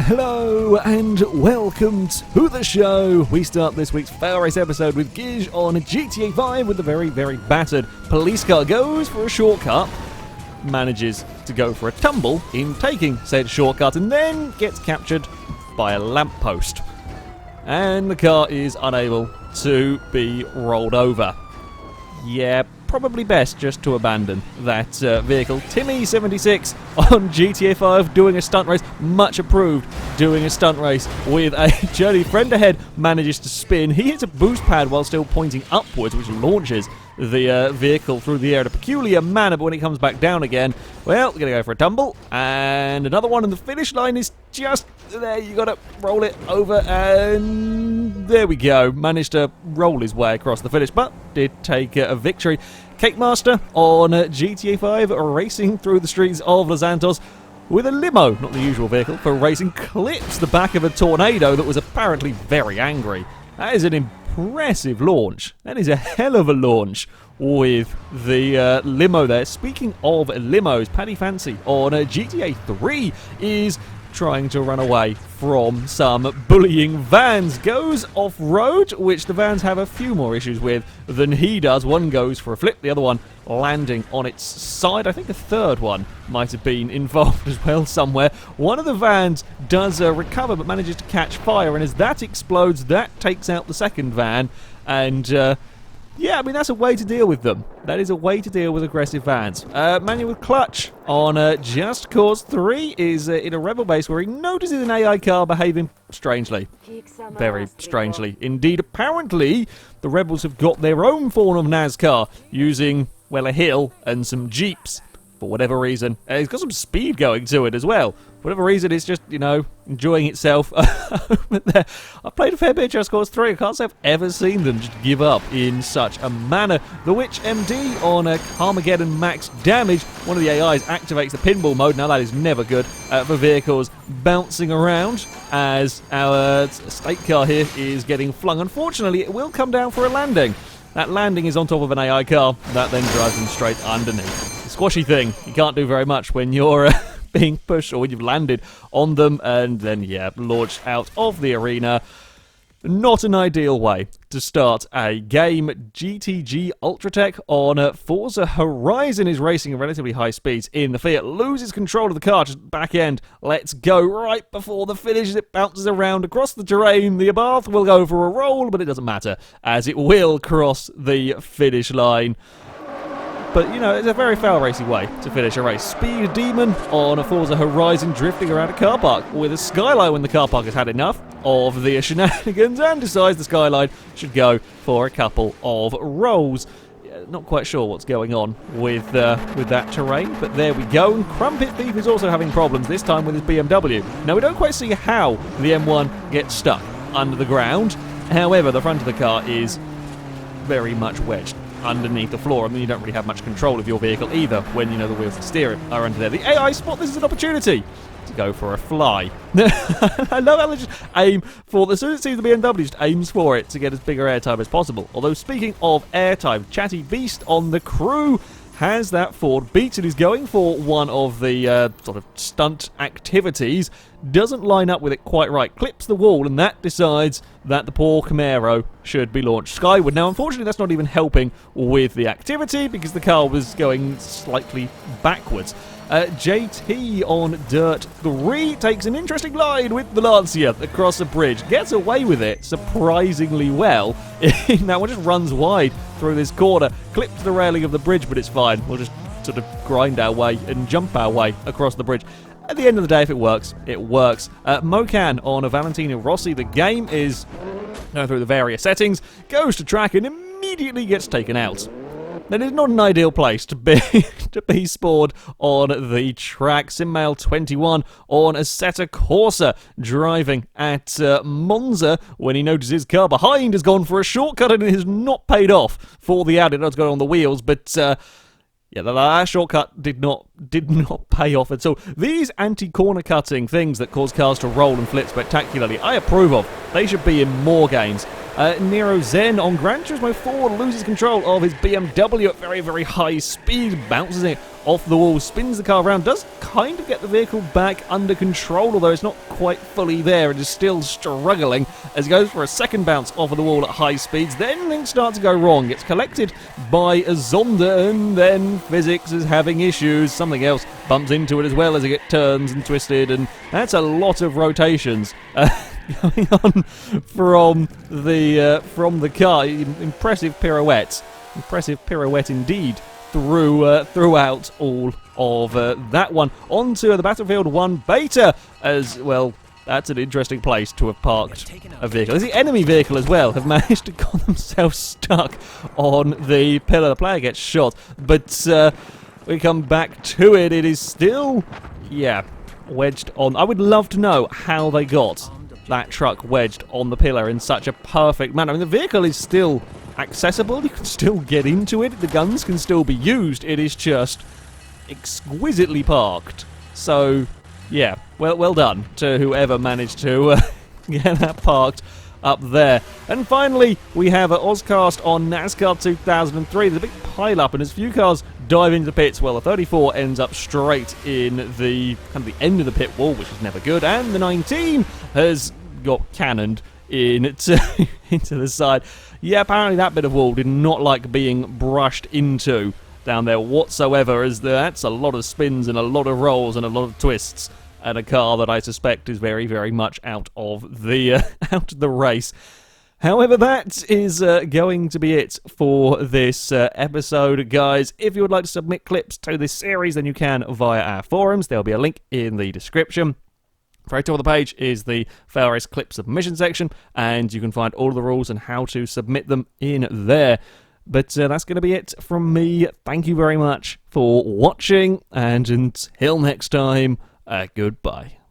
Hello and welcome to the show. We start this week's FailRace episode with Giz on GTA 5 with the very, very battered police car. Goes for a shortcut, manages to go for a tumble in taking said shortcut, and then gets captured by a lamppost. And the car is unable to be rolled over. Yeah, probably best just to abandon that vehicle. Timmy76 on GTA 5 doing a stunt race, much approved, doing a stunt race with a journey. Friend ahead manages to spin. He hits a boost pad while still pointing upwards, which launches the vehicle through the air in a peculiar manner, but when it comes back down again, well, we're going to go for a tumble, and another one, and the finish line is just there. You got to roll it over, and there we go. Managed to roll his way across the finish, but did take a victory. Cake Master on GTA 5 racing through the streets of Los Santos with a limo, not the usual vehicle for racing, clips the back of a tornado that was apparently very angry. That is an impressive launch. That is a hell of a launch with the limo there. Speaking of limos, Paddy Fancy on GTA 3 is trying to run away from some bullying vans. Goes off-road, which the vans have a few more issues with than he does. One goes for a flip, the other one landing on its side. I think a third one might have been involved as well somewhere. One of the vans does recover but manages to catch fire, and as that explodes, that takes out the second van, and yeah, I mean, that's a way to deal with them. That is a way to deal with aggressive vans. Manual Clutch on Just Cause 3 is in a rebel base where he notices an AI car behaving strangely. Very strangely. Indeed, apparently, the rebels have got their own form of Nascar using, well, a hill and some jeeps. For whatever reason. It's got some speed going to it as well. For whatever reason, it's just, you know, enjoying itself over there. I've played a fair bit of Just Cause 3. I can't say I've ever seen them just give up in such a manner. The Witch MD on Armageddon Max Damage. One of the AIs activates the pinball mode. Now, that is never good for vehicles bouncing around as our state car here is getting flung. Unfortunately, it will come down for a landing. That landing is on top of an AI car. That then drives them straight underneath. Squashy thing. You can't do very much when you're being pushed or when you've landed on them and then, yeah, launched out of the arena. Not an ideal way to start a game. GTG Ultratech on Forza Horizon is racing at relatively high speeds in the Fiat. Loses control of the car, just back end. Let's go right before the finish as it bounces around across the terrain. The Abarth will go for a roll, but it doesn't matter as it will cross the finish line. But, you know, it's a very fail-racy way to finish a race. Speed Demon on a Forza Horizon drifting around a car park with a skyline when the car park has had enough of the shenanigans and decides the skyline should go for a couple of rolls. Not quite sure what's going on with that terrain, but there we go. And Crumpet Thief is also having problems, this time with his BMW. Now, we don't quite see how the M1 gets stuck under the ground. However, the front of the car is very much wedged underneath the floor. I mean, you don't really have much control of your vehicle either when, you know, the wheels and steering are under there. The AI spot this as an opportunity to go for a fly. I love how they just aim for, as soon as it sees the BMW, just aims for it to get as big airtime as possible. Although, speaking of airtime, Chatty Beast on the crew has that Ford Beats and is going for one of the sort of stunt activities. Doesn't line up with it quite right. Clips the wall, and that decides that the poor Camaro should be launched skyward. Now, unfortunately, that's not even helping with the activity because the car was going slightly backwards. JT on Dirt 3 takes an interesting glide with the Lancia across a bridge. Gets away with it surprisingly well. That one just runs wide through this corner. Clips the railing of the bridge, but it's fine. We'll just sort of grind our way and jump our way across the bridge. At the end of the day, if it works, it works. Mocan on a Valentino Rossi. The game is going through the various settings, goes to track and immediately gets taken out. That is not an ideal place to be spawned on the track. Simmail 21 on Assetto Corsa driving at Monza when he notices his car behind has gone for a shortcut and it has not paid off for the Audi. It's got on the wheels, but yeah, that shortcut did not pay off at all. These anti-corner cutting things that cause cars to roll and flip spectacularly, I approve of. They should be in more games. Nero Zen on Gran Turismo 4 loses control of his BMW at very, very high speed, bounces it off the wall, spins the car around, does kind of get the vehicle back under control, although it's not quite fully there. It is still struggling as he goes for a second bounce off of the wall at high speeds. Then things start to go wrong. Gets collected by a Zonda, and then physics is having issues. Something else bumps into it as well as it gets turns and twisted, and that's a lot of rotations going on from the car. Impressive pirouettes. Impressive pirouette indeed throughout all of that one. Onto the Battlefield 1 beta as well. That's an interesting place to have parked a vehicle. The enemy vehicle as well have managed to get themselves stuck on the pillar. The player gets shot, but we come back to it. It is still, wedged on. I would love to know how they got that truck wedged on the pillar in such a perfect manner. I mean, the vehicle is still accessible. You can still get into it. The guns can still be used. It is just exquisitely parked. So, yeah, well done to whoever managed to get that parked up there. And finally, we have an auzcast on NASCAR 2003. There's a big pile-up, and as few cars dive into the pits, well, the 34 ends up straight in the kind of the end of the pit wall, which is never good, and the 19 has got cannoned into the side. Yeah, apparently that bit of wall did not like being brushed into down there whatsoever, as that's a lot of spins and a lot of rolls and a lot of twists, and a car that I suspect is very, very much out of the race. However, that is going to be it for this episode, guys. If you would like to submit clips to this series, then you can via our forums. There'll be a link in the description. Very top of the page is the FailRace clip submission section, and you can find all of the rules and how to submit them in there. But that's going to be it from me. Thank you very much for watching, and until next time, goodbye.